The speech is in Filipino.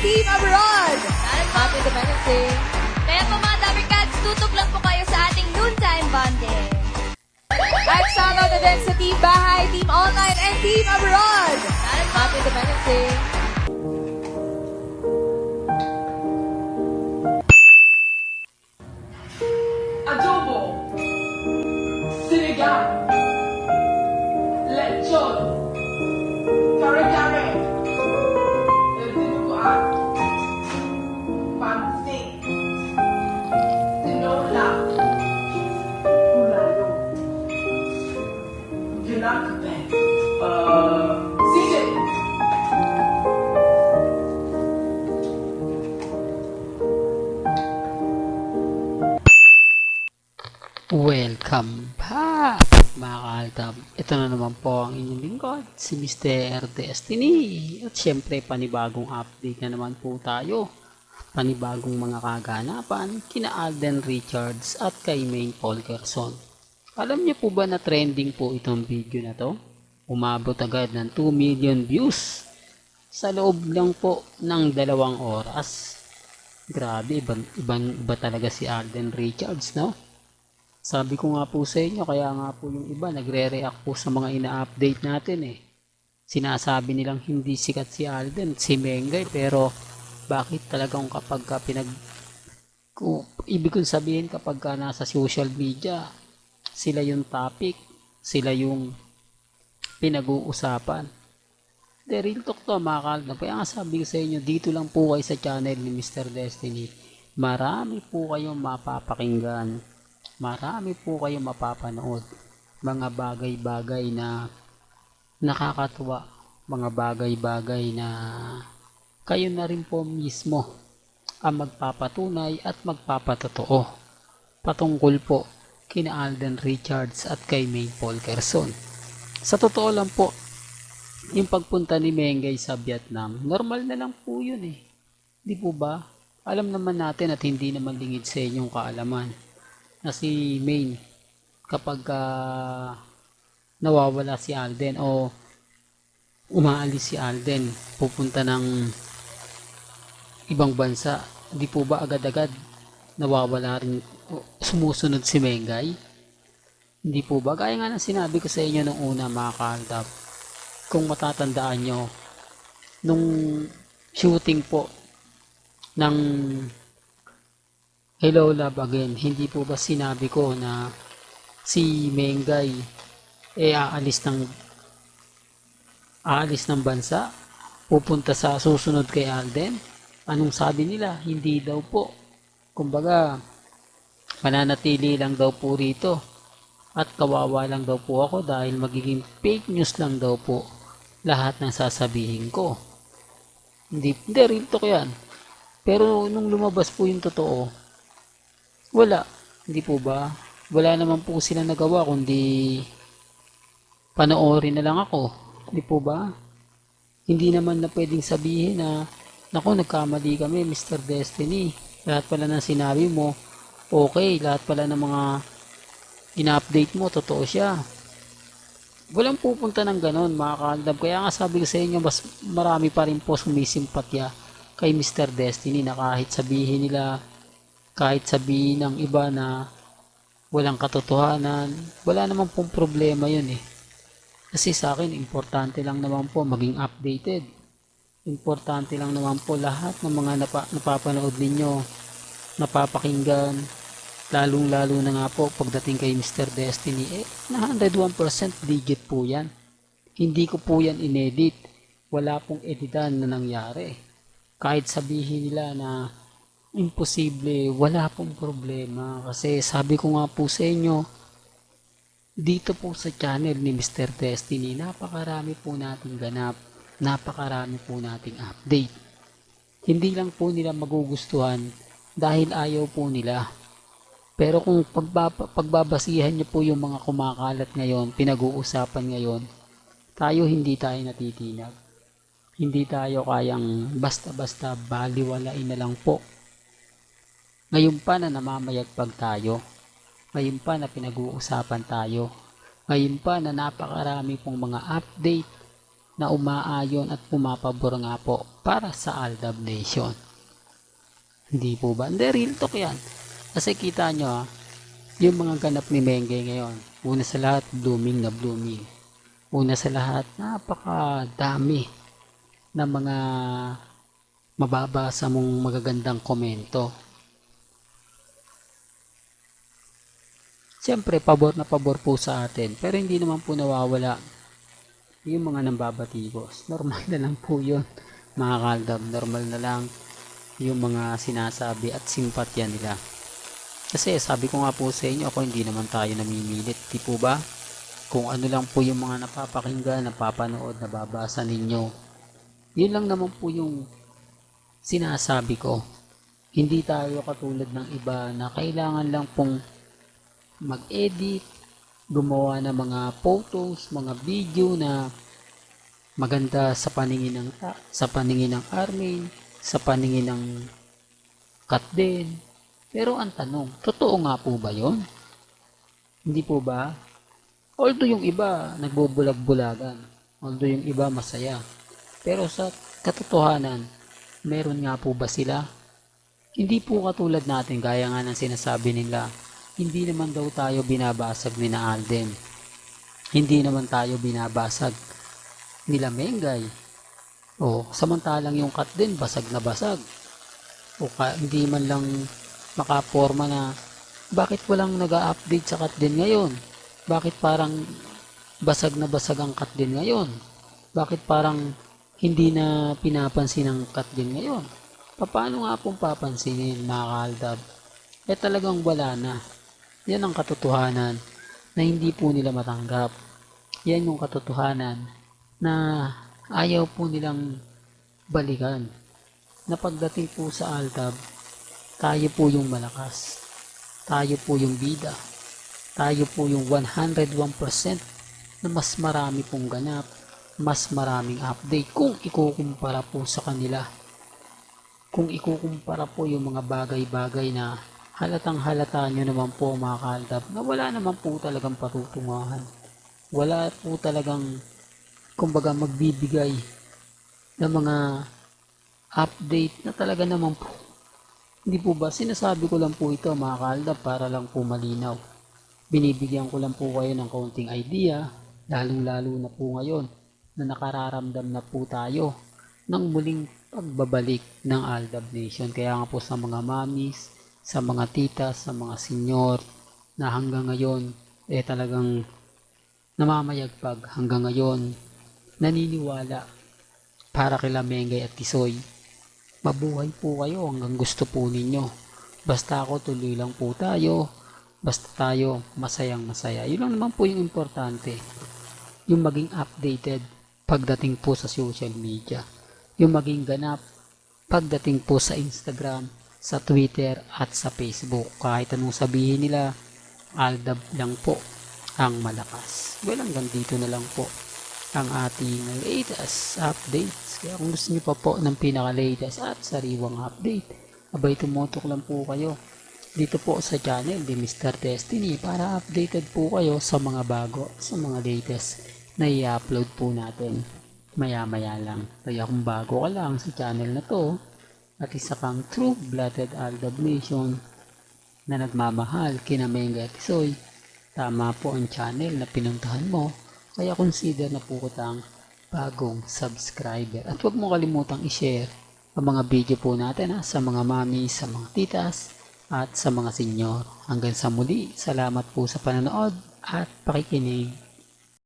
Team Abroad! Happy Independence Day! Kaya po mga Dabber Cats, tutok lang po kayo sa ating noontime bonding. At shoutout na din sa Team Bahay, Team Online, and Team Abroad! Happy Independence Day! Adobo, sinigang, lechon, kare-kare, dinuguan, pansing, tinola, gulalo, ginagabe, sisig. Welcome back mga ka-altab. Ito na naman po ang inyong lingkod, si Mr. Destiny. At syempre panibagong update na naman po tayo. Panibagong mga kaganapan kina Alden Richards at kay Maine Polkerson. Alam niyo po ba na trending po itong video na to? Umabot agad ng 2 million views sa loob lang po ng 2 oras. Grabe, iba talaga si Alden Richards, no? Sabi ko nga po sa inyo, kaya nga po yung iba nagre-react po sa mga ina-update natin eh. Sinasabi nilang hindi sikat si Alden, si Mengay, pero bakit talagang kapag ka ibig kong sabihin kapag ka nasa social media, sila yung topic, sila yung pinag-uusapan. The real talk to mga ka-altab. Kaya nga sabi ko sa inyo, dito lang po kayo sa channel ni Mr. Destiny. Marami po kayong mapapakinggan. Marami po kayong mapapanood, mga bagay-bagay na nakakatuwa, mga bagay-bagay na kayo na rin po mismo ang magpapatunay at magpapatotoo patungkol po kina Alden Richards at kay Maine Polkerson. Sa totoo lang po, yung pagpunta ni Mengay sa Vietnam, normal na lang po yun eh. Di po ba? Alam naman natin at hindi naman lingid sa inyong kaalaman na si Maine kapag nawawala si Alden o umaalis si Alden pupunta ng ibang bansa, di po ba agad-agad nawawala rin sumusunod si Mengay? Hindi po ba? Gaya nga ng sinabi ko sa inyo nung una mga ka-altab, kung matatandaan nyo nung shooting po ng Hello Love Again, hindi po ba sinabi ko na si Mengay aalis ng bansa, pupunta sa susunod kay Alden? Anong sabi nila? Hindi daw po. Kumbaga, mananatili lang daw po rito at kawawa lang daw po ako dahil magiging fake news lang daw po lahat ng sasabihin ko. Hindi real talk yan. Pero nung lumabas po yung totoo, wala. Hindi po ba? Wala naman po sila nagawa kundi panoorin na lang ako. Hindi po ba? Hindi naman na pwedeng sabihin na naku, nagkamali kami Mr. Destiny. Lahat pala ng sinabi mo okay, lahat pala ng mga ina-update mo totoo siya. Walang pupunta ng ganon mga ka-altab. Kaya nga sabi ko sa inyo, mas marami pa rin po sumisimpatya kay Mr. Destiny na kahit sabihin ng iba na walang katotohanan, wala naman pong problema yun eh. Kasi sa akin, importante lang naman po maging updated. Importante lang naman po lahat ng mga napapanood ninyo, napapakinggan, lalong-lalo na nga po pagdating kay Mr. Destiny, na 101% legit po yan. Hindi ko po yan inedit. Wala pong editan na nangyari. Kahit sabihin nila na imposible, wala pong problema. Kasi sabi ko nga po sa inyo, dito po sa channel ni Mr. Destiny, napakarami po nating ganap, napakarami po nating update. Hindi lang po nila magugustuhan dahil ayaw po nila. Pero kung pagbabasihan niyo po yung mga kumakalat ngayon, pinag-uusapan ngayon, hindi tayo natitinag. Hindi tayo kayang basta-basta baliwalain na lang po. Ngayon pa na namamayagpag tayo. Ngayon pa na pinag-uusapan tayo. Ngayon pa na napakarami pong mga update na umaayon at pumapabor nga po para sa Aldab Nation. Hindi po ba? Hindi, real talk yan. Kasi kita nyo yung mga ganap ni Mengay ngayon. Una sa lahat, blooming na blooming. Una sa lahat, napakadami na mga mababasa mong magagandang komento. Siyempre, pabor na pabor po sa atin. Pero hindi naman po nawawala yung mga nambabatikos. Normal na lang po yun, mga kaldab. Normal na lang yung mga sinasabi at simpatya nila. Kasi sabi ko nga po sa inyo, ako hindi naman tayo namimilit. Di po ba? Kung ano lang po yung mga napapakinggan, napapanood, nababasa ninyo. Yun lang naman po yung sinasabi ko. Hindi tayo katulad ng iba na kailangan lang pong mag-edit, gumawa ng mga photos, mga video na maganda sa paningin ng Armin, sa paningin ng Katden. Pero ang tanong, totoo nga po ba yon? Hindi po ba? Although yung iba nagbubulag-bulagan, although yung iba masaya, pero sa katotohanan, meron nga po ba sila? Hindi po katulad natin, gaya nga ng sinasabi nila, hindi naman daw tayo binabasag ni na Alden. Hindi naman tayo binabasag nila Mengay. O, samantalang yung Katden, basag na basag. O, hindi man lang makaporma na, bakit walang nag-a-update sa Katden ngayon? Bakit parang basag na basag ang Katden ngayon? Bakit parang hindi na pinapansin ang Katden ngayon? Paano nga pong papansinin, mga kaaldab? Talagang wala na. Yan ang katotohanan na hindi po nila matanggap. Yan yung katotohanan na ayaw po nilang balikan. Na pagdating po sa Aldab, tayo po yung malakas. Tayo po yung bida. Tayo po yung 101% na mas marami pong ganap, mas maraming update kung ikukumpara po sa kanila. Kung ikukumpara po yung mga bagay-bagay na halatang halata nyo naman po, mga kaaldab, na wala naman po talagang patutunguhan. Wala po talagang kumbaga magbibigay ng mga update na talaga naman po. Hindi po ba? Sinasabi ko lang po ito, mga kaaldab, para lang po malinaw. Binibigyan ko lang po kayo ng kaunting idea, lalong-lalo na po ngayon na nakararamdam na po tayo ng muling pagbabalik ng Aldab Nation. Kaya nga po sa mga mamis, sa mga titas, sa mga senyor na hanggang ngayon talagang namamayagpag, hanggang ngayon naniniwala para kila Mengay at Tisoy. Mabuhay po kayo hanggang gusto po ninyo. Basta ako, tuloy lang po tayo. Basta tayo masayang masaya. Yun lang naman po yung importante. Yung maging updated pagdating po sa social media. Yung maging ganap pagdating po sa Instagram, sa Twitter at sa Facebook. Kahit anong sabihin nila, Aldab lang po ang malakas. Well, hanggang dito na lang po ang ating latest updates. Kaya kung gusto nyo pa po ng pinaka-latest at sariwang update, abay tumutok lang po kayo dito po sa channel ni Mr. Destiny para updated po kayo sa mga bago, sa mga latest na i-upload po natin maya-maya lang. Kaya kung bago ka lang sa channel na to at isa kang true-blooded Aldab Nation na nagmamahal kina Mengay at Tisoy, tama po ang channel na pinuntahan mo. Kaya consider na po kitang bagong subscriber. At huwag mo kalimutang i-share ang mga video po natin sa mga mami, sa mga titas, at sa mga senyor. Hanggang sa muli, salamat po sa panonood at pakikinig.